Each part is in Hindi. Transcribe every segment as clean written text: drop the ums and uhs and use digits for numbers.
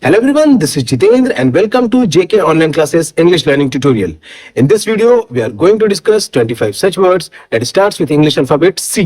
Hello everyone, this is Jitendra and welcome to JK Online Classes English Learning Tutorial. In this video, we are going to discuss 25 such words that starts with English alphabet C.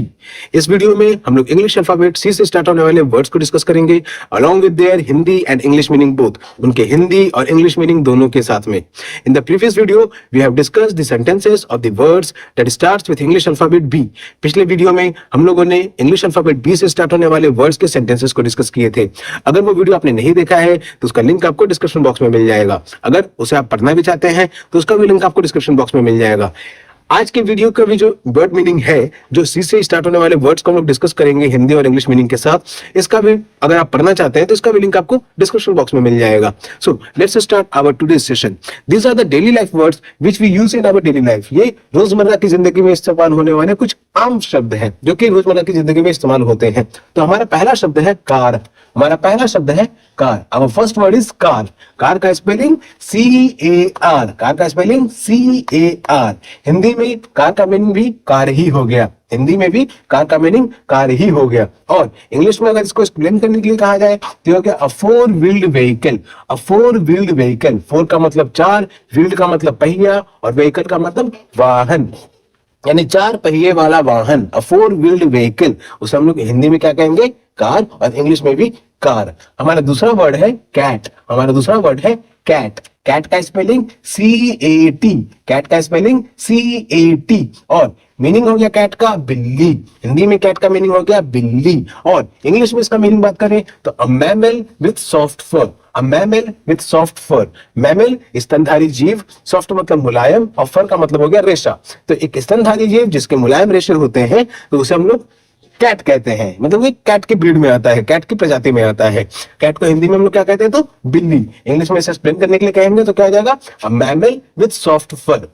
इस वीडियो में हम लोग English alphabet C से स्टार्ट होने वाले वर्ड्स को डिस्कस करेंगे along with their Hindi and English meaning both. उनके हिंदी और English meaning दोनों के साथ में. In the previous video, we have discussed the sentences of the words that starts with English alphabet B. पिछले वीडियो में हम लोगों ने English alphabet B से स्टार्ट होने वाले वर्ड्स के सेंटेंसेस को डिस्कस किए थे. अगर वो वीडियो आपने नहीं देखा है तो उसका लिंक आपको डिस्क्रिप्शन बॉक्स में मिल जाएगा. अगर उसे आप पढ़ना भी चाहते हैं तो उसका भी लिंक आपको डिस्क्रिप्शन बॉक्स में मिल जाएगा. आज के वीडियो का भी जो वर्ड मीनिंग है, जो सी से स्टार्ट होने वाले वर्ड्स को हम लोग डिस्कस करेंगे हिंदी और इंग्लिश मीनिंग के साथ, इसका भी अगर आप पढ़ना चाहते हैं तो इसका भी लिंक आपको डिस्क्रिप्शन बॉक्स में मिल जाएगा. So let's start our today's session. These are the daily life words which we use in our daily life. ये रोजमर्रा की जिंदगी में इस्तेमाल होने वाले कुछ आम शब्द हैं जो कि रोजमर्रा की जिंदगी में इस्तेमाल होते हैं. तो हमारा पहला शब्द है कार. हमारा पहला शब्द है car. Our first word is car. Car का स्पेलिंग CAR. कार का स्पेलिंग CAR. हिंदी में कार का मीनिंग भी कार ही हो गया. हिंदी में भी कार का मीनिंग कार ही हो गया. और इंग्लिश में अगर इसको एक्सप्लेन करने के लिए कहा जाए तो हो गया अ फोर व्हील्ड व्हीकल. अ फोर व्हील्ड व्हीकल. फोर का मतलब चार, व्हील्ड का मतलब पहिया और व्हीकल का मतलब वाहन, यानी चार पहिए वाला वाहन. अ फोर व्हील्ड व्हीकल उसे हम लोग हिंदी में क्या कहेंगे? कार. और इंग्लिश में भी कार. हमारा दूसरा वर्ड है कैट. हमारा दूसरा वर्ड है कैट. कैट का स्पेलिंग CAT. कैट का स्पेलिंग CAT. और मीनिंग हो गया कैट का बिल्ली. हिंदी में कैट का मीनिंग हो गया बिल्ली. और इंग्लिश में इसका मीनिंग बात करें तो a mammal with soft fur. A mammal with soft fur. Mammal स्तनधारी जीव. सॉफ्ट मतलब मुलायम और फर का मतलब हो गया रेशा. तो एक स्तनधारी जीव जिसके मुलायम रेशे होते हैं तो उसे हम लोग कैट कहते हैं. मतलब ये कैट की ब्रीड में आता है, कैट की प्रजाति में आता है. कैट को हिंदी में हम लोग क्या कहते हैं? तो बिल्ली. इंग्लिश में इसे एक्सप्लेन करने के लिए कहेंगे तो क्या हो जाएगा? अ मैमल विथ सॉफ्ट फर.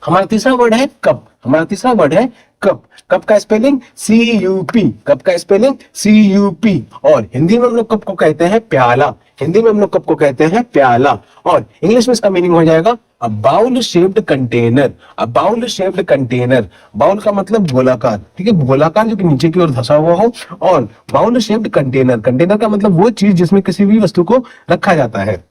हमारा तीसरा वर्ड है कप. हमारा तीसरा वर्ड है कप. कप का स्पेलिंग CUP. कप का स्पेलिंग CUP. और हिंदी में हम लोग कप को कहते हैं प्याला. हिंदी में हम लोग कप को कहते हैं प्याला. और इंग्लिश में इसका मीनिंग हो जाएगा a bowl shaped container. A bowl shaped container. Bowl का मतलब गोलाकार, ठीक है, गोलाकार जो कि नीचे की ओर धंसा हुआ हो. और बाउल शेप्ड कंटेनर. कंटेनर का मतलब वो चीज जिसमें किसी भी वस्तु को रखा जाता है.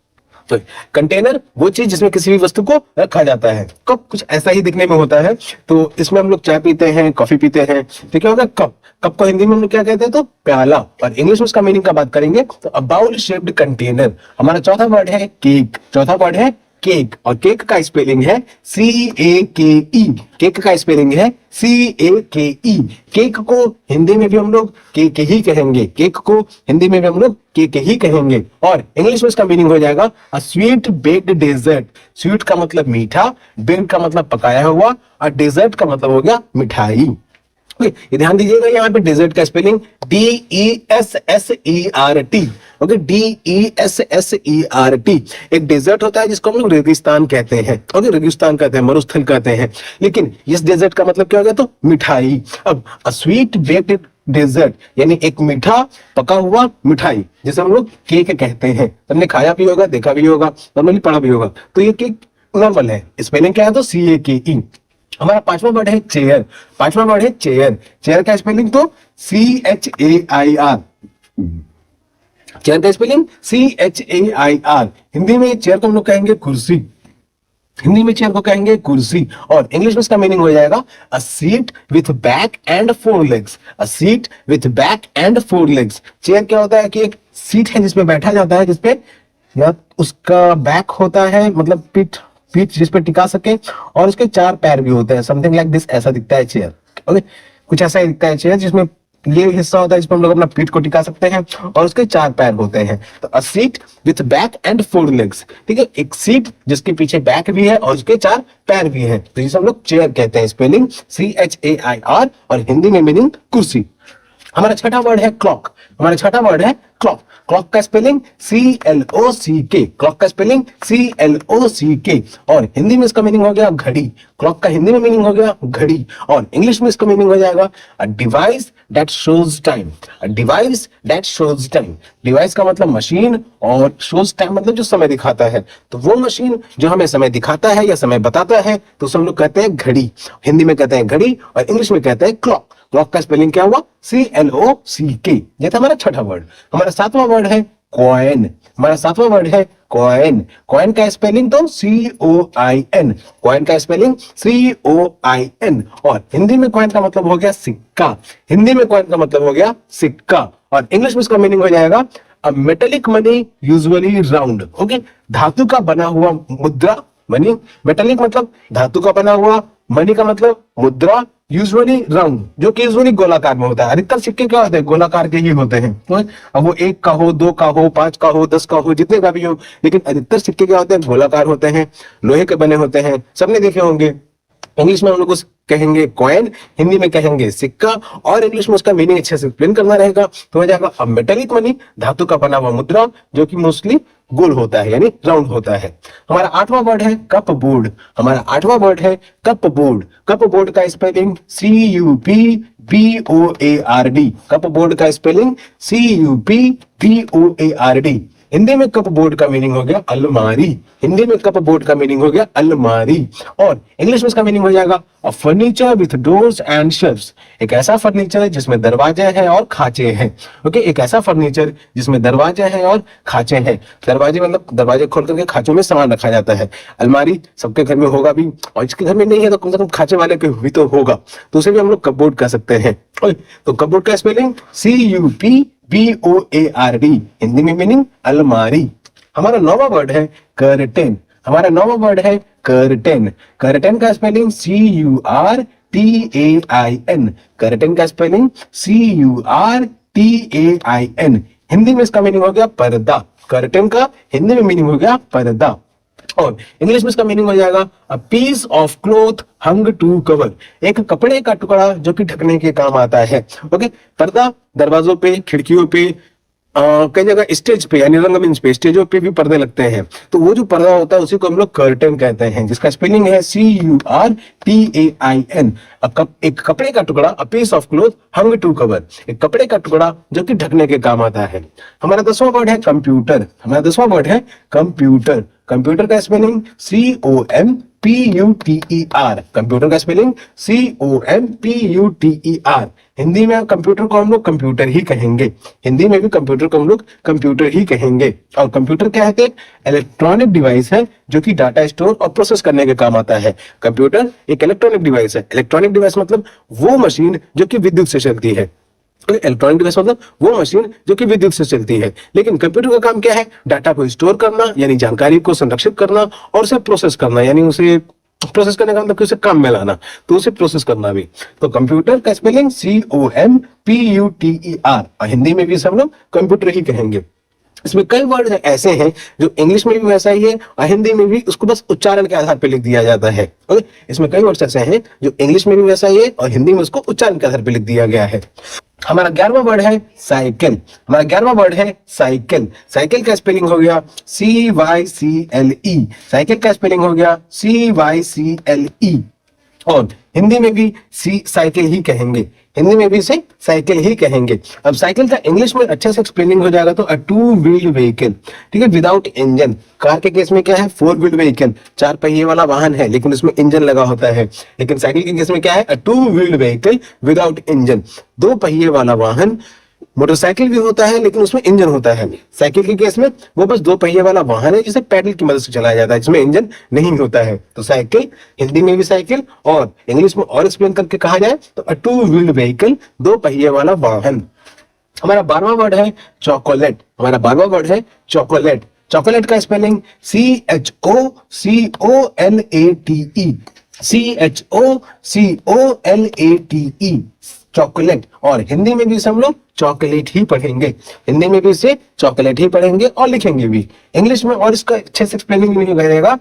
तो कंटेनर वो चीज जिसमें किसी भी वस्तु को रखा जाता है. कप कुछ ऐसा ही दिखने में होता है. तो इसमें हम लोग चाय पीते हैं, कॉफी पीते हैं. तो क्या होगा? कप. कप को हिंदी में हम लोग क्या कहते हैं? तो प्याला. और इंग्लिश में उसका मीनिंग का बात करेंगे तो अ बाउल शेप्ड कंटेनर. हमारा चौथा वर्ड है केक. चौथा वर्ड है केक. और केक का स्पेलिंग है CAKE. केक का स्पेलिंग है CAKE. केक को हिंदी में भी हम लोग केक ही कहेंगे. केक को हिंदी में भी हम लोग केक ही कहेंगे. और इंग्लिश में इसका मीनिंग हो जाएगा a sweet baked dessert. Sweet का मतलब मीठा, बेक्ड का मतलब पकाया हुआ और डेजर्ट का मतलब हो गया मिठाई. ये ध्यान दीजिएगा, यहाँ पे डेजर्ट का स्पेलिंग DESSERT. Okay, DESSERT. एक डेजर्ट होता है जिसको हम लोग रेगिस्तान कहते हैं. ओके, रेगिस्तान कहते हैं, मरुस्थल कहते हैं. लेकिन इस डेजर्ट का मतलब क्या हो गया? तो मिठाई. अब अ स्वीट बेक्ड डेजर्ट यानी एक मीठा पका हुआ मिठाई जिसे हम लोग केक कहते हैं. हमने खाया भी होगा, देखा भी होगा, नॉर्मली पढ़ा भी होगा. तो ये केक नॉर्मल है. स्पेलिंग क्या है? तो CAKE. हमारा पांचवा वर्ड है चेयर. पांचवा वर्ड है चेयर. चेयर का स्पेलिंग तो CHAIR. चेयर का स्पेलिंग CHAIR. हिंदी में चेयर को हम लोग कहेंगे कुर्सी. हिंदी में चेयर को कहेंगे कुर्सी. और इंग्लिश में इसका मीनिंग हो जाएगा अ seat with back and four legs. A seat with back and four legs. Chair क्या होता है कि एक सीट है जिसपे बैठा जाता है, जिसपे या उसका बैक होता है, मतलब पीठ जिस पे टिका सके, और उसके चार पैर भी होते हैं. Something like this. ऐसा दिखता है चेयर. ओके, कुछ ऐसा ही दिखता है चेयर जिसमें ये हिस्सा होता है जिसमें हम लोग अपना पीठ को टिका सकते हैं और उसके चार पैर होते हैं. तो अ seat with back and four legs. ठीक है, एक सीट जिसके पीछे बैक भी है और उसके चार पैर भी है, तो जिसे हम लोग चेयर कहते हैं. Spelling CHAIR. और हिंदी में मीनिंग कुर्सी. हमारा छठा वर्ड है क्लॉक. हमारा छठा वर्ड है क्लॉक. क्लॉक का स्पेलिंग CLOCK. क्लॉक का स्पेलिंग CLOCK. और हिंदी में इसका मीनिंग हो गया घड़ी. क्लॉक का हिंदी में मीनिंग हो गया घड़ी. और इंग्लिश में इसका मीनिंग हो जाएगा a device that shows time. A device that shows time. Device का मतलब मशीन और शोज टाइम मतलब जो समय दिखाता है. तो वो मशीन जो हमें समय दिखाता है या समय बताता है तो उसे हम लोग कहते हैं घड़ी. हिंदी में कहते हैं घड़ी और इंग्लिश में कहते हैं क्लॉक. क्लॉक का स्पेलिंग क्या हुआ? CLOCK. ये था हमारा छठा वर्ड. हमारा सातवां वर्ड है कॉइन। हमारा सातवां वर्ड है कॉइन। कॉइन का स्पेलिंग तो COIN। कॉइन का स्पेलिंग COIN। और हिंदी में कॉइन का मतलब हो गया सिक्का। हिंदी में कॉइन का मतलब हो गया सिक्का। और इंग्लिश में इसका मीनिंग हो जाएगा a metallic money usually round. Okay, धातु का बना हुआ मुद्रा, मनी, मेटेलिक मतलब धातु का बना हुआ, मनी का मतलब मुद्रा, यूजुअली राउंड जो कि यूजुअली गोलाकार में होता है। अधिकतर सिक्के क्या होते हैं, गोलाकार के ही होते हैं। तो अब वो 1 का हो, 2 का हो, 5 का हो, 10 का हो, जितने का भी हो, लेकिन अधिकतर सिक्के क्या होते हैं, गोलाकार होते हैं, लोहे के बने होते हैं। सबने देखे होंगे। इंग्लिश में हम लोग कहेंगे कॉइन, हिंदी में कहेंगे सिक्का, और इंग्लिश में उसका मीनिंग अच्छे से एक्सप्लेन करना रहेगा तो हो जाएगा अ मेटेलिक मनी, धातु का बना हुआ मुद्रा जो कि मोस्टली गोल होता है यानी राउंड होता है। हमारा आठवां वर्ड है कप बोर्ड। हमारा आठवां वर्ड है कप बोर्ड। कप बोर्ड का स्पेलिंग CUPBOARD। कप बोर्ड का स्पेलिंग CUPBOARD। हिंदी में कप बोर्ड का मीनिंग हो गया अलमारी। हिंदी में कप बोर्ड का मीनिंग हो गया अलमारी। और इंग्लिश में इसका मीनिंग हो जाएगा a furniture with doors and shelves. एक ऐसा फर्नीचर है जिसमें दरवाजे हैं और खांचे हैं। ओके, एक ऐसा फर्नीचर जिसमें दरवाजे हैं और खांचे हैं। दरवाजे मतलब दरवाजे खोल करके खांचों में सामान रखा जाता है। अलमारी सबके घर में होगा भी, और जिसके घर में नहीं है तो कम से कम खांचे वाले के भी तो होगा, तो उसे भी हम लोग कपबोर्ड कह सकते हैं। तो कपबोर्ड का स्पेलिंग CUPBOARD। हिंदी में मीनिंग अलमारी। हमारा नौवां वर्ड है कर्टेन। हमारा नौवां वर्ड है कर्टेन। कर्टेन का स्पेलिंग CURTAIN। कर्टेन का स्पेलिंग CURTAIN। हिंदी में इसका मीनिंग हो गया पर्दा। कर्टेन का हिंदी में मीनिंग हो गया पर्दा। और इंग्लिश में इसका मीनिंग हो जाएगा a piece of cloth hung to cover. एक कपड़े का टुकड़ा जो कि ढकने के काम आता है। ओके, पर्दा दरवाजों पे, खिड़कियों पे, कई जगह स्टेज पे यानी रंगमंच पे, स्टेजों पे भी पर्दे लगते हैं। तो वो जो पर्दा होता है उसी को हम लोग कर्टेन कहते हैं, जिसका स्पेलिंग है CURTAIN। एक कपड़े का टुकड़ा, a piece of cloth hung to cover. एक कपड़े का टुकड़ा जो कि ढकने के काम आता है। हमारा 10वां वर्ड है कंप्यूटर। हमारा 10वां वर्ड है कंप्यूटर। कंप्यूटर का स्पेलिंग COMPUTER। कंप्यूटर का स्पेलिंग COMPUTER। हिंदी में कंप्यूटर को हम लोग कंप्यूटर ही कहेंगे। हिंदी में भी कंप्यूटर को हम लोग कंप्यूटर ही कहेंगे। और कंप्यूटर क्या है, एक इलेक्ट्रॉनिक डिवाइस है जो कि डाटा स्टोर और प्रोसेस करने के काम आता है। कंप्यूटर एक इलेक्ट्रॉनिक डिवाइस है। इलेक्ट्रॉनिक डिवाइस मतलब वो मशीन जो कि विद्युत से चलती है। इलेक्ट्रॉनिक डिवाइस मतलब वो मशीन जो कि विद्युत से चलती है। लेकिन कंप्यूटर का काम क्या है, डाटा को स्टोर करना यानी जानकारी को संरक्षित करना, और उसे प्रोसेस करना यानी उसे प्रोसेस करने का मतलब कि उसे काम में लाना, तो उसे प्रोसेस करना भी। तो कंप्यूटर का स्पेलिंग COMPUTER। और हिंदी में भी हम लोग कंप्यूटर ही कहेंगे। इसमें कई वर्ड ऐसे हैं जो इंग्लिश में भी वैसा ही है और हिंदी में भी उसको बस उच्चारण के आधार पर लिख दिया जाता है। ओके, इसमें कई वर्ड ऐसे हैं जो इंग्लिश में भी वैसा ही है और हिंदी में उसको उच्चारण के आधार पर लिख दिया गया है। हमारा 11वां वर्ड है साइकिल। हमारा 11वां वर्ड है साइकिल। साइकिल का स्पेलिंग हो गया CYCLE। साइकिल का स्पेलिंग हो गया CYCLE। और हिंदी में भी साइकिल ही कहेंगे। हिंदी में भी इसे साइकिल ही कहेंगे। अब साइकिल का इंग्लिश में अच्छे से एक्सप्लेनिंग हो जाएगा तो अ टू व्हील्ड व्हीकल। ठीक है, विदाउट इंजन। कार के केस में क्या है, 4 व्हील्ड व्हीकल, 4 पहिए वाला वाहन है लेकिन उसमें इंजन लगा होता है। लेकिन साइकिल के केस में क्या है, a two wheeled vehicle without engine. 2 पहिए वाला वाहन। मोटरसाइकिल भी होता है लेकिन उसमें इंजन होता है। साइकिल के केस में वो बस 2 पहिए वाला वाहन है जिसे पैडल की मदद से चलाया जाता है, जिसमें इंजन नहीं होता है। तो साइकिल हिंदी में भी साइकिल और इंग्लिश में और एक्सप्लेन करके कहा जाए तो अ टू व्हील्ड व्हीकल, 2 पहिए वाला वाहन। हमारा 12वां वर्ड है चॉकलेट। हमारा 12वां वर्ड है चॉकलेट। चॉकलेट का स्पेलिंग CHOCOLATE। CHOCOLATE, chocolate. और हिंदी में भी हम लोग चॉकलेट ही पढ़ेंगे। हिंदी में भी इसे चॉकलेट ही पढ़ेंगे और लिखेंगे भी। इंग्लिश में और इसका अच्छे से एक्सप्लेनिंग नहीं करेगा।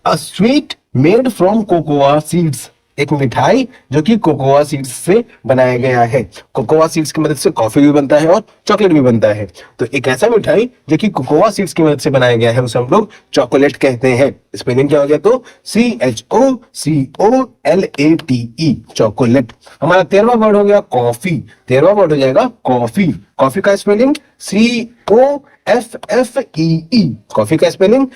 A sweet made from cocoa seeds. एक मिठाई जो कि कोकोआ सीड्स से बनाया गया है। कोकोआ सीड्स की मदद से कॉफी भी बनता है और चॉकलेट भी बनता है। तो एक ऐसा मिठाई जो कि कोकोआ सीड्स की मदद से बनाया गया है उसे हम लोग चॉकलेट कहते हैं। स्पेलिंग क्या हो गया तो CHOCOLATE, चॉकलेट। हमारा 13वां वर्ड हो गया कॉफी। 13वां वर्ड हो जाएगा कॉफी। कॉफी का स्पेलिंग COFFEE। कॉफी का स्पेलिंग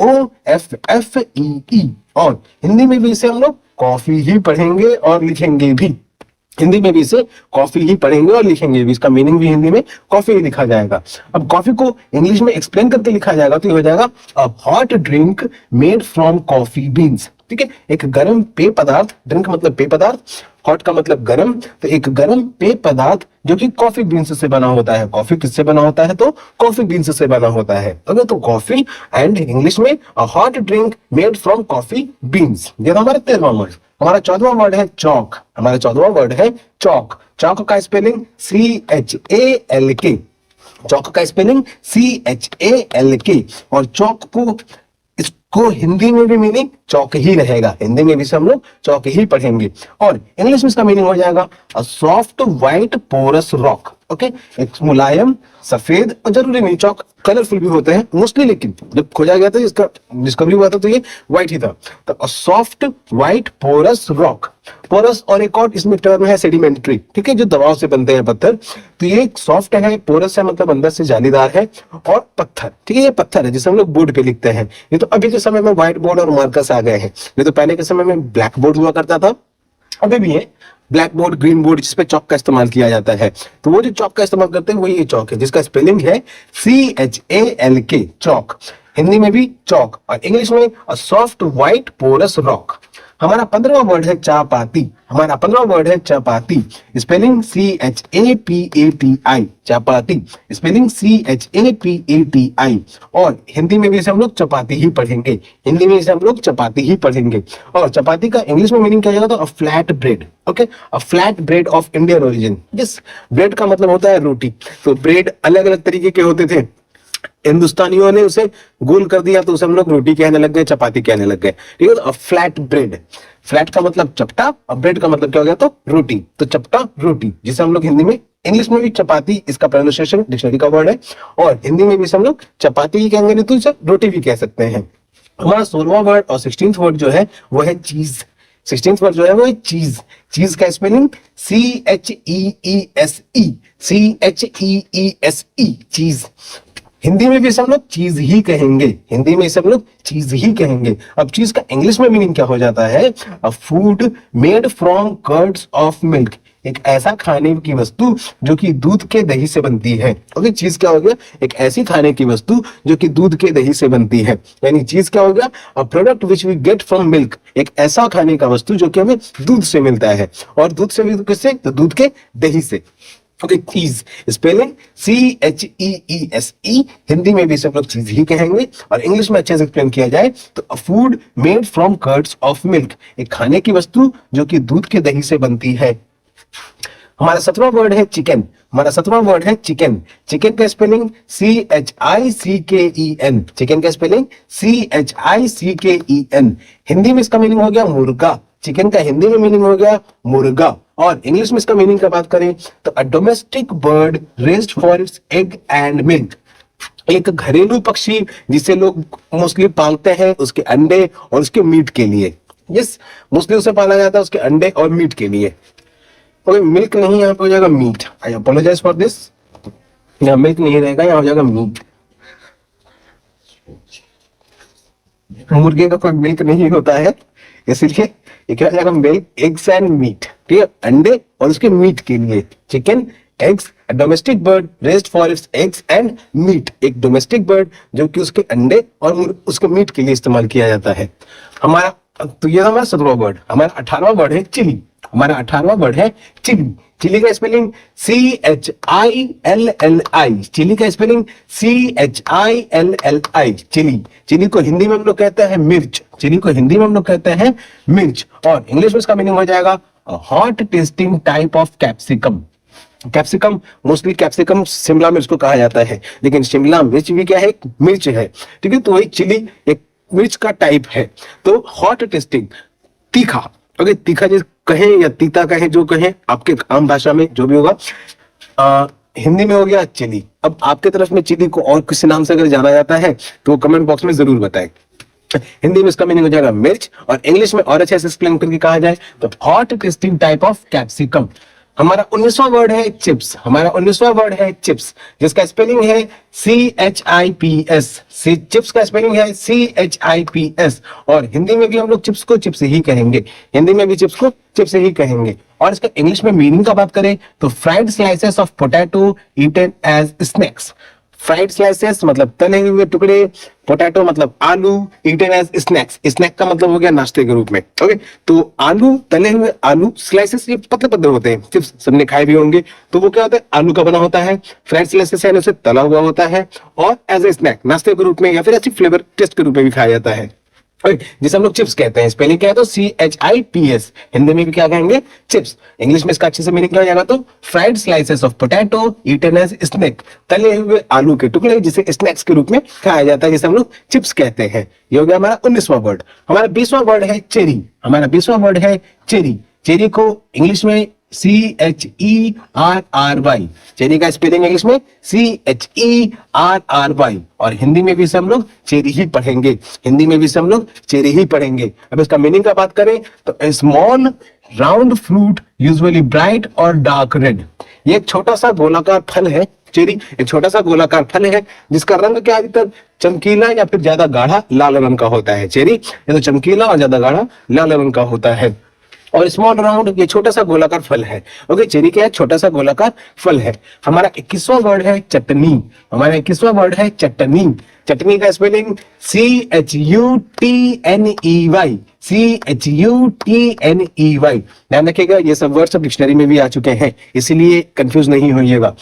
COFFEE। और हिंदी में भी इसे हम लोग कॉफी ही पढ़ेंगे और लिखेंगे भी। हिंदी में भी इसे कॉफी ही पढ़ेंगे और लिखेंगे भी, इसका मीनिंग भी हिंदी में कॉफी ही लिखा जाएगा। अब कॉफी को इंग्लिश में एक्सप्लेन करके लिखा जाएगा तो ये हो जाएगा a hot drink made from coffee beans. ठीक है, एक गर्म पेय पदार्थ, ड्रिंक मतलब पेय पदार्थ, हॉट का मतलब गर्म, तो एक गर्म पेय पदार्थ जो कि कॉफी बीन्स से बना होता है। कॉफी किससे बना होता है? तो कॉफी बीन्स से बना होता है। ओके, तो कॉफी एंड इंग्लिश में a hot drink made from coffee beans. ये तो हमारा 13वां वर्ड। हमारा 14वां वर्ड है चॉक। हमारा 14वां वर्ड है चॉक। चॉक का स्पेलिंग CHALK। चॉक का स्पेलिंग CHALK। और चॉक को, इसको हिंदी में भी मीनिंग चौक ही रहेगा, हिंदी में भी से हम लोग चौक ही पढ़ेंगे। और इंग्लिश में इसका मीनिंग हो जाएगा a soft white porous rock. Okay, एक मुलायम सफेद, और जरूरी नहीं चौक कलरफुल भी होते हैं मोस्टली, लेकिन जब खोजा गया था, इसका डिस्कवरी हुआ था तो ये व्हाइट ही था। तो a soft white porous rock. Porous और एक और इसमें टर्म है सेडिमेंट्री। ठीक है, जो दबाव से बनते हैं पत्थर। तो ये सॉफ्ट है, पोरस है मतलब अंदर से जालीदार है, और पत्थर। ठीक है, ये पत्थर है जिसे हम लोग बोर्ड पे लिखते हैं। ये तो अभी के समय में व्हाइट बोर्ड और मार्कस आ गए हैं, ये तो पहले के समय में ब्लैक बोर्ड हुआ करता था, अभी भी है ब्लैक बोर्ड, ग्रीन बोर्ड, जिसपे चॉक का इस्तेमाल किया जाता है। तो वो जो चॉक का इस्तेमाल करते हैं वही ये चॉक है, जिसका स्पेलिंग है CHALK, चॉक। हिंदी में भी चॉक और इंग्लिश में a soft white porous rock. हमारा 15वां वर्ड है चापाती। हमारा 15वां वर्ड है chapati. Spelling CHAPATI, chapati. Spelling CHAPATI। और हिंदी में भी इसे हम लोग चपाती ही पढ़ेंगे, हिंदी में इसे हम लोग चपाती ही पढ़ेंगे। और चपाती का इंग्लिश में मीनिंग क्या जाएगा? तो a flat bread. Okay, a flat bread of Indian origin. जिस ब्रेड का मतलब होता है रोटी, तो ब्रेड अलग अलग तरीके के होते थे, हिंदुस्तानियों ने उसे गोल कर दिया तो उसे हम लोग रोटी कहने लग गए, चपाती कहने लग गए। ठीक है, फ्लैट ब्रेड। फ्लैट का मतलब चपटा और ब्रेड का मतलब क्या हो गया? तो रोटी। तो चपटा रोटी, जिसे हम लोग हिंदी में, इंग्लिश में भी चपाती इसका प्रोनाउंसिएशन डिक्शनरी का वर्ड है, और हिंदी में भी हम लोग चपाती ही कहेंगे, नहीं तो इसे रोटी भी कह सकते हैं। हमारा 16वां वर्ड और 16th वर्ड जो है वो है चीज। 16th वर्ड जो है वो है चीज। चीज का स्पेलिंग CHEESE, CHEESE, चीज। हिंदी में भी इसे हम लोग चीज ही कहेंगे, हिंदी में इसे हम लोग चीज ही कहेंगे। अब चीज का इंग्लिश में मीनिंग क्या हो जाता है? अ food made from curds of milk, एक ऐसा खाने की वस्तु जो कि दूध के दही से बनती है। ओके, चीज क्या हो गया? एक ऐसी खाने की वस्तु जो कि दूध के दही से बनती है। यानी चीज क्या हो गया? A product which we get from milk, एक ऐसा खाने का वस्तु जो कि हमें दूध से मिलता है, और दूध से भी किससे? तो दूध के दही से। ओके, चीज स्पेलिंग CHEESE। हिंदी में भी सब लोग चीज ही कहेंगे, और इंग्लिश में अच्छे से एक्सप्लेन किया जाए तो अ food made from curds of milk, एक खाने की वस्तु जो कि दूध के दही से बनती है। हमारा 17वां वर्ड है चिकन। हमारा 17वां वर्ड है चिकन। चिकन का स्पेलिंग CHICKEN। चिकन का स्पेलिंग CHICKEN। हिंदी में इसका मीनिंग हो गया मुर्गा। चिकन का हिंदी में मीनिंग हो गया मुर्गा, और इंग्लिश में इसका मीनिंग का बात करें तो a domestic bird raised for it's egg and milk, एक घरेलू पक्षी जिसे लोग मोस्टली पालते हैं उसके अंडे और उसके मीट के लिए। यस, मोस्टली उसे पाला जाता है उसके अंडे और मीट के लिए। ओके, मिल्क नहीं, यहाँ पे हो जाएगा meat. I apologise for this, यहाँ मिल्क नहीं रहेगा, यहाँ हो जाएगा मीट। मुर्गे का कोई मिल्क नहीं होता है, इसलिए ये क्या हो जाएगा? Milk, eggs and meat. ठीक है, अंडे और उसके मीट के लिए। Chicken, eggs, domestic bird raised for its eggs and meat, एक डोमेस्टिक बर्ड जो कि उसके अंडे और उसके मीट के लिए इस्तेमाल किया जाता है। हमारा, तो ये हमारा 17वां वर्ड। हमारा 18वां वर्ड है चिली। हमारा 18वां वर्ड है चिली। चिली का स्पेलिंग CHILLI। चिली का स्पेलिंग CHILLI, चिली। चिली को हिंदी में हम लोग कहते हैं मिर्च। चिली को हिंदी में हम लोग कहते हैं मिर्च, और इंग्लिश में इसका मीनिंग हो जाएगा hot testing type of capsicum. Capsicum, mostly capsicum Shimla मिर्च को कहा जाता है, लेकिन शिमला मिर्च भी क्या है? एक मिर्च है। ठीक है, तो वही चिली एक मिर्च का टाइप है। तो हॉट टेस्टिंग, तीखा। ओके, तीखा जिस कहें या तीता कहें, जो कहें आपके आम भाषा में जो भी होगा, हिंदी में हो गया चिली। अब आपके तरफ में चिली को और किसी नाम से अगर जाना जाता है तो कमेंट बॉक्स में जरूर बताएं। हिंदी में इसका मीनिंग हो जाएगा मिर्च, और इंग्लिश में और अच्छे से एक्सप्लेन करके कहा जाए तो hot testing type of capsicum. हमारा 19वां वर्ड है चिप्स। हमारा 19वां वर्ड है चिप्स, जिसका स्पेलिंग है CHIPS। चिप्स का स्पेलिंग है CHIPS। और हिंदी में भी हम लोग चिप्स को चिप्स ही कहेंगे, हिंदी में भी चिप्स को चिप्स ही कहेंगे। और इसका इंग्लिश में मीनिंग का बात करें तो fried slices of potato eaten as snacks. Fried slices मतलब तले हुए टुकड़े, पोटैटो मतलब आलू, ईटन एज स्नैक्स, स्नैक का मतलब हो गया नाश्ते के रूप में। ओके, तो आलू, तले हुए आलू, स्लाइसेस ये पतले पतले होते हैं, चिप्स सबने खाए भी होंगे। तो वो क्या होता है, आलू का बना होता है। फ्राइड स्लाइसेस यानी उसे तला हुआ होता है और एज ए स्नैक नाश्ते के रूप में या फिर ऐसी फ्लेवर टेस्ट के रूप में भी खाया जाता है, जिसे हम लोग चिप्स कहते हैं। स्पेलिंग क्या है तो CHIPS। हिंदी में भी क्या कहेंगे, चिप्स। इंग्लिश में इसका अच्छे से मीनिंग क्या हो जाएगा तो fried slices of potato eaten as snack, तले हुए आलू के टुकड़े जिसे स्नैक्स के रूप में खाया जाता है, जिसे हम लोग चिप्स कहते हैं। ये हो गया हमारा 19वां वर्ड। हमारा 20वां वर्ड है चेरी। हमारा 20वां वर्ड है चेरी। चेरी को इंग्लिश में CHERRY, चेरी का स्पेलिंग इंग्लिश में CHERRY। और हिंदी में भी से हम लोग चेरी ही पढ़ेंगे, हिंदी में भी से हम लोग चेरी ही पढ़ेंगे। अब इसका मीनिंग का बात करें तो small round fruit usually bright और डार्क रेड। ये एक छोटा सा गोलाकार फल है, चेरी एक छोटा सा गोलाकार फल है जिसका रंग क्या अधिकतर चमकीला या फिर ज्यादा गाढ़ा लाल रंग का होता है। चेरी ये तो चमकीला और ज्यादा गाढ़ा लाल रंग का होता है। और स्मॉल राउंड ये छोटा सा गोलाकार फल है। ओके, चेरी क्या है, छोटा सा गोलाकार फल है। हमारा 21वां वर्ड है चटनी। हमारा 21वां वर्ड है चटनी। चटनी का स्पेलिंग CHUTNEY, CHUTNEY। ध्यान रखिएगा, ये सब वर्ड सब डिक्शनरी में भी आ चुके हैं, इसीलिए कंफ्यूज नहीं होइएगा।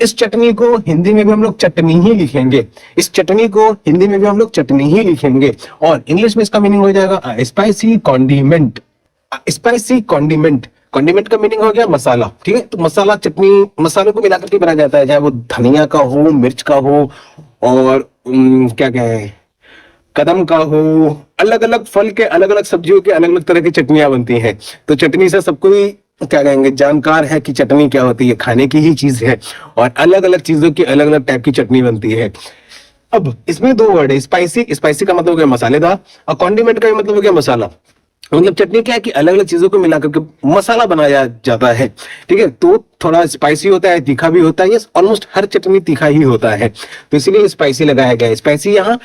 इस चटनी को हिंदी में भी हम लोग चटनी ही लिखेंगे, इस चटनी को हिंदी में भी हम लोग चटनी ही लिखेंगे। और इंग्लिश में इसका मीनिंग हो जाएगा spicy condiment. Spicy condiment, condiment का मीनिंग हो गया मसाला। ठीक है, तो मसाला चटनी मसालों को मिलाकर के बनाया जाता है, चाहे वो धनिया का हो, मिर्च का हो और क्या कहें कदम का हो। अलग अलग फल के, अलग अलग सब्जियों के अलग अलग तरह की चटनियां बनती हैं। तो चटनी से सबको ही क्या कहेंगे जानकार है कि चटनी क्या होती है, खाने की ही चीज है और अलग अलग चीजों की अलग अलग टाइप की चटनी बनती है। अब इसमें दो वर्ड है, स्पाइसी, स्पाइसी का मतलब हो गया मसालेदार और कॉन्डिमेंट का मतलब हो गया मसाला। मतलब चटनी क्या है कि अलग अलग चीजों को मिलाकर के मसाला बनाया जाता है। ठीक है, तो थोड़ा स्पाइसी होता है, तीखा भी होता है। ये ऑलमोस्ट हर चटनी तीखा ही होता है, तो इसीलिए स्पाइसी लगाया गया है। स्पाइसी यहाँ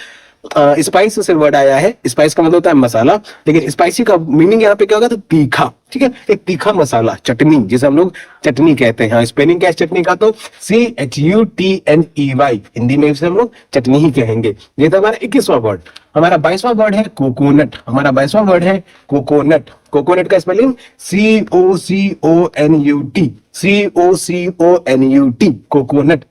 स्पाइस से वर्ड आया है, स्पाइस का मतलब होता है मसाला, लेकिन स्पाइसी का मीनिंग यहाँ पे क्या होगा तो तीखा। ठीक है, एक तीखा मसाला, चटनी, जिसे हम लोग चटनी कहते हैं। हाँ, स्पेलिंग क्या है चटनी का तो CHUTNEY, हिंदी में इसे हम लोग चटनी ही कहेंगे। ये था हमारा 21वां वर्ड। हमारा 22वां वर्ड है कोकोनट। हमारा 22वां वर्ड है कोकोनट। कोकोनट का spelling COCONUT, COCONUT, coconut.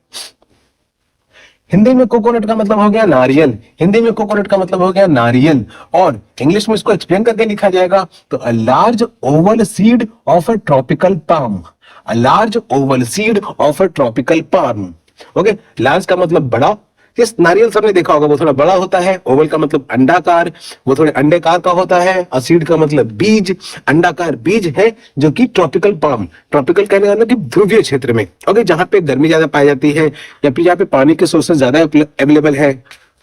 Hindi में कोकोनट का मतलब हो गया नारियल। हिंदी में कोकोनट का मतलब हो गया नारियल। और इंग्लिश में इसको एक्सप्लेन करके लिखा जाएगा तो a large Oval seed of a tropical palm. A large Oval seed of a tropical palm. Okay, large का मतलब बड़ा। इस नारियल सबने देखा होगा, वो थोड़ा बड़ा होता है। ओवल का मतलब अंडाकार, वो थोड़े अंडेकार का होता है। और सीड का मतलब बीज, अंडाकार बीज है जो कि ट्रॉपिकल पाम, ट्रॉपिकल कहने का मतलब कि ध्रुवीय क्षेत्र में, ओके, जहां पे गर्मी ज्यादा पाई जाती है या फिर जहाँ पे पानी के सोर्सेज ज्यादा अवेलेबल है,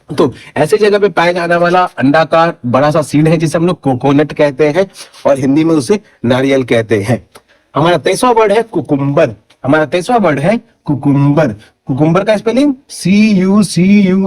तो ऐसे जगह पे पाया जाने वाला अंडाकार बड़ा सा सीड है जिसे हम लोग कोकोनट कहते हैं और हिंदी में उसे नारियल कहते हैं। हमारा 23वां वर्ड है कुकुम्बर। हमारा 23वां वर्ड है कुकुम्बर। कुकुम्बर का स्पेलिंग CUCUMBER,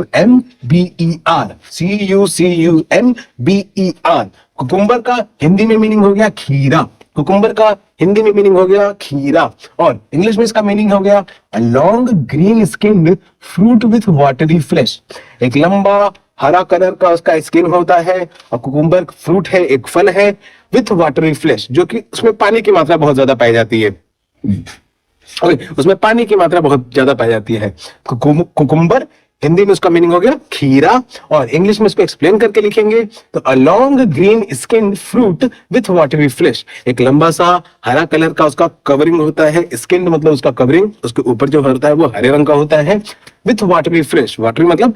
CUCUMBER। कुकुम्बर का हिंदी में मीनिंग हो गया खीरा। कुकुम्बर का हिंदी में मीनिंग हो गया खीरा। और इंग्लिश में इसका मीनिंग हो गया a long green skinned fruit with watery flesh. एक लंबा हरा कलर का उसका स्किन होता है और कुकुम्बर फ्रूट है, एक फल है विथ वाटरी फ्लेश, जो कि उसमें पानी की मात्रा बहुत ज्यादा पाई जाती है। उसमें पानी की मात्रा बहुत ज्यादा पाई जाती है। कुकुम्बर हिंदी में उसका मीनिंग हो गया खीरा और इंग्लिश में इसको एक्सप्लेन करके लिखेंगे तो a long green skin fruit with watery flesh. एक लंबा सा हरा कलर का उसका कवरिंग होता है, स्किन मतलब उसका कवरिंग, उसके ऊपर जो होता है वो हरे रंग का होता है। विथ वाटरी फ्लेश, वाटरी मतलब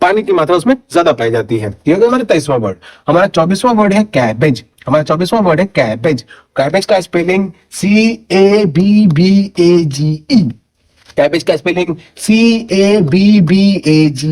पानी की मात्रा उसमें ज्यादा पाई जाती है। ये होगा हमारा 23वां वर्ड। हमारा 24वां वर्ड है कैबेज। हमारा 24वां वर्ड है कैबेज। कैबेज का स्पेलिंग CABBAGE। कैबेज का स्पेलिंग CABBAGE।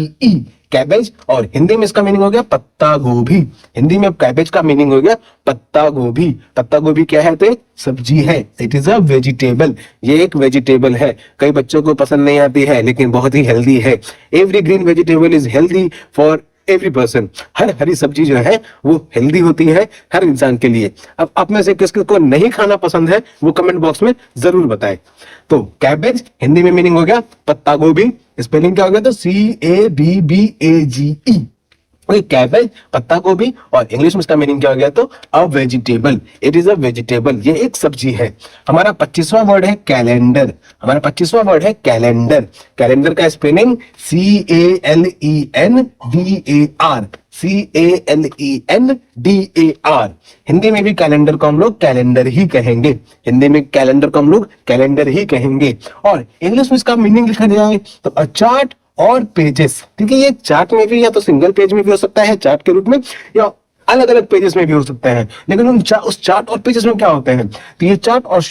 कैबेज, और हिंदी में इसका मीनिंग हो गया पत्ता गोभी। हिंदी में कैबेज का मीनिंग हो गया पत्ता गोभी। पत्ता गोभी क्या है? तो एक सब्जी है। It is a vegetable. ये एक वेजिटेबल है। कई बच्चों को पसंद नहीं आती है लेकिन बहुत ही हेल्दी है। Every green vegetable is healthy for every person. हर हरी सब्जी जो है वो हेल्दी होती है हर इंसान के लिए। अब आप में से किसको को नहीं खाना पसंद है वो कमेंट बॉक्स में जरूर बताएं। तो कैबेज हिंदी में मीनिंग हो गया पत्ता गोभी। स्पेलिंग क्या हो गया? तो CABBAGE। कैबेज, पत्ता गोभी, और इंग्लिश में इसका मीनिंग क्या हो गया? तो a vegetable. It is a vegetable. ये एक सब्जी है। हमारा 25वां वर्ड है कैलेंडर। हमारा 25वां वर्ड है कैलेंडर। कैलेंडर का स्पेलिंग CALENDAR। CALENDAR। हिंदी में भी कैलेंडर को हम लोग कैलेंडर ही कहेंगे। हिंदी में कैलेंडर को हम लोग कैलेंडर ही कहेंगे। और इंग्लिश में इसका मीनिंग लिखा जाए तो अ चार्ट और पेजेस। ठीक है, ये चार्ट में भी या तो सिंगल पेज में भी हो सकता है चार्ट के रूप में, या अलग अलग पेजेस में भी हो सकते हैं। लेकिन उस चार्ट और पेजेस में क्या होते हैं? तो ये चार्ट और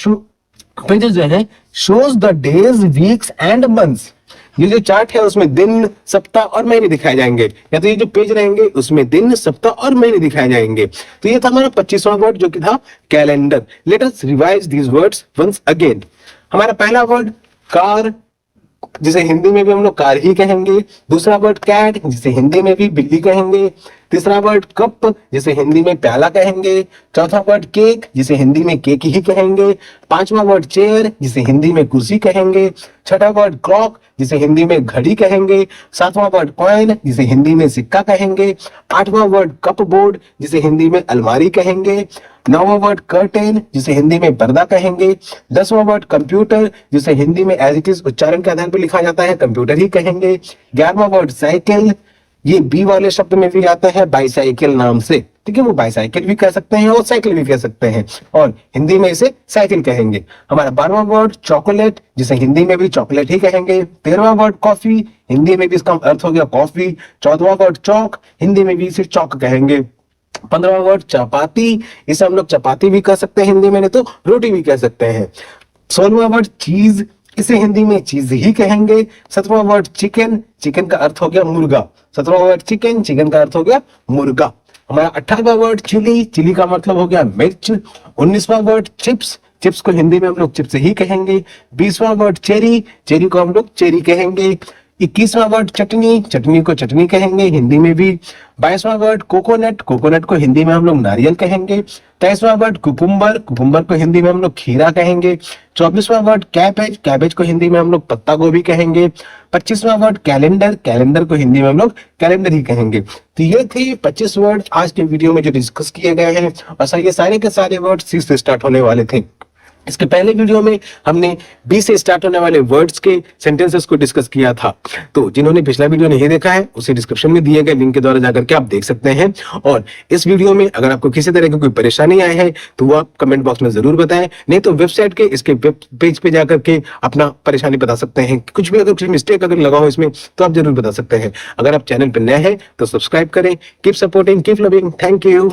पेजेस जो है shows the days, weeks and months. ये जो चार्ट है उसमें दिन, सप्ताह और महीने दिखाए जाएंगे, या तो ये जो पेज रहेंगे उसमें दिन, सप्ताह और महीने दिखाए जाएंगे। तो ये था हमारा 25वां वर्ड जो कि था calendar. Let us revise these words once again. हमारा पहला वर्ड कार, जिसे हिंदी में भी हम लोग कार ही कहेंगे। दूसरा वर्ड कैट, जिसे हिंदी में भी बिल्ली कहेंगे। तीसरा वर्ड कप, जिसे हिंदी में प्याला कहेंगे। चौथा वर्ड केक, जिसे हिंदी में केक ही कहेंगे। पांचवा वर्ड चेयर, जिसे हिंदी में कुर्सी कहेंगे। छठा वर्ड क्लॉक, जिसे हिंदी में घड़ी कहेंगे। सातवां वर्ड कॉइन, जिसे हिंदी में सिक्का कहेंगे। आठवां वर्ड कप बोर्ड, जिसे हिंदी में अलमारी कहेंगे। नौवां वर्ड कर्टेन, जिसे हिंदी में पर्दा कहेंगे। 10वां वर्ड कंप्यूटर, जिसे हिंदी में एज इट इज उच्चारण के आधार पर लिखा जाता है कंप्यूटर ही कहेंगे। 11वां वर्ड साइकिल, ये बी वाले शब्द में भी आता है बाईसाइकिल नाम से। ठीक है, वो बाईसाइकिल भी कह सकते हैं और साइकिल भी कह सकते हैं, और हिंदी में इसे साइकिल कहेंगे। हमारा 12वां वर्ड चॉकलेट, जिसे हिंदी में भी चॉकलेट ही कहेंगे। 13वां वर्ड कॉफी, हिंदी में भी इसका अर्थ हो गया कॉफी। 14वां वर्ड चौक, हिंदी में भी इसे चौक कहेंगे। 15वां वर्ड चपाती, इसे हम लोग चपाती भी कह सकते हैं हिंदी में, नहीं तो रोटी भी कह सकते हैं। 16वां वर्ड चीज, इसे हिंदी में चीज ही कहेंगे। 17वां वर्ड चिकन, चिकन का अर्थ हो गया मुर्गा। 17वां वर्ड चिकन, चिकन का अर्थ हो गया मुर्गा। हमारा 18वां वर्ड चिली, चिली का मतलब हो गया मिर्च। 19वां वर्ड चिप्स, चिप्स को हिंदी में हम लोग चिप्स ही कहेंगे। 20वां वर्ड चेरी, चेरी को हम लोग चेरी कहेंगे। 21वां वर्ड चटनी, चटनी को चटनी कहेंगे हिंदी में भी। 22वां वर्ड कोकोनट, कोकोनट को हिंदी में हम लोग नारियल कहेंगे। 23वां वर्ड कुकुम्बर, कुकुम्बर को हिंदी में हम लोग खीरा कहेंगे। 24वां वर्ड कैबेज, कैबेज को हिंदी में हम लोग पत्ता गोभी कहेंगे। 25वां वर्ड कैलेंडर, कैलेंडर को हिंदी में हम लोग कैलेंडर ही कहेंगे। तो ये थे 25 वर्ड आज के वीडियो में जो डिस्कस किए गए हैं, और ये सारे के सारे वर्ड सी से स्टार्ट होने वाले थे। इसके पहले वीडियो में हमने बी से स्टार्ट होने वाले वर्ड्स के सेंटेंसेस को डिस्कस किया था। तो जिन्होंने पिछला वीडियो नहीं देखा है उसे डिस्क्रिप्शन में दिए गए लिंक के द्वारा जाकर के आप देख सकते हैं। और इस वीडियो में अगर आपको किसी तरह की कोई परेशानी आई है तो वो आप कमेंट बॉक्स में जरूर बताएं, नहीं तो वेबसाइट के इसके वेब पेज पे जाकर के अपना परेशानी बता सकते हैं। कुछ भी अगर कुछ मिस्टेक अगर लगा हो इसमें तो आप जरूर बता सकते हैं। अगर आप चैनल पर नए हैं तो सब्सक्राइब करें। Keep supporting, keep loving. Thank you.